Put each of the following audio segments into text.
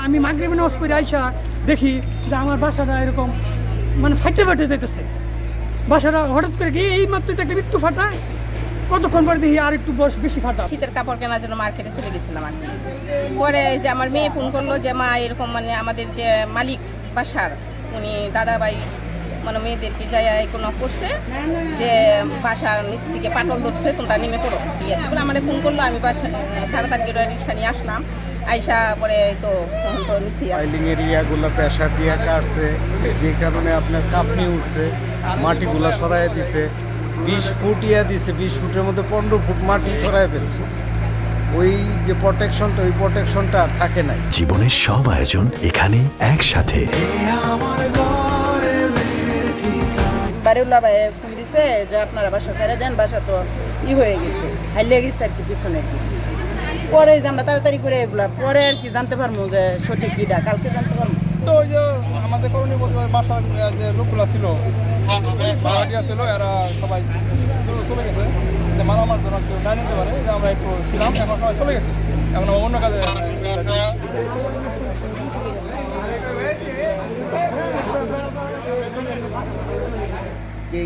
আমি মাগরিব নামাজ পড়ে আইসা দেখি যে আমার বাসাটা এরকম মানে ফাটে যেতেছে। বাসাটা হঠাৎ করে গিয়ে এই মাত্র দেখলাম একটু ফাটায়, কতক্ষণ পরে দেখি আর একটু বেশি ফাটা। শীতের কাপড় কেনার জন্য মার্কেটে চলে গেছিলাম আর কি। পরে যে আমার মেয়ে ফোন করলো যে মা এরকম মানে আমাদের যে মালিক বাসার উনি দাদাভাই মানে মেয়েদেরকে যায় কোনো করছে যে বাসার নিচ থেকে পাটল ধরছে, তোমরা নেমে পড়ো। তারপরে আমার ফোন করলো, আমি বাসা তাড়াতাড়ি রিক্সা নিয়ে আসলাম। আইসা পরে তো নিচে পাইলিং এরিয়াগুলো প্রেশার দিয়ে কাটছে, যে কারণে আপনার কাঁপনি উঠছে, মাটিগুলো সরাই দিছে, 20 ফুট দিছে, 20 ফুটের মধ্যে 15 ফুট মাটি ছড়াই ফেলছে। ওই যে প্রোটেকশনটা, ওই প্রোটেকশনটা আর থাকে নাই। জীবনের সব আয়োজন এখানে একসাথে। বাড়িওয়ালা ভাই ফোন দিছে যে আপনারা বাসা ছেড়ে দেন, বাসা তো হয়ে গেছে, হাইলে গেছে আর কি পিছনে। পরে যে আমরা তাড়াতাড়ি করে এগুলা পরে আর কি জানতে পারবো যে সঠিক কিটা, কালকে জানতে পারবো। তো ওই যে আমাদের করণীয় বলতে বাসার যে লোকগুলো ছিল, ভাড়াটিয়া ছিল, এরা সবাই চলে গেছে। যে মারামার জন্য কেউ না নিতে পারে, যে আমরা একটু ছিলাম, এখন সবাই চলে গেছে। এখন আমরা অন্য কাজে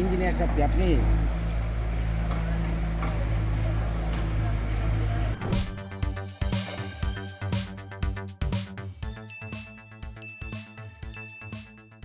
ইঞ্জিনিয়ার সাহেব আপনি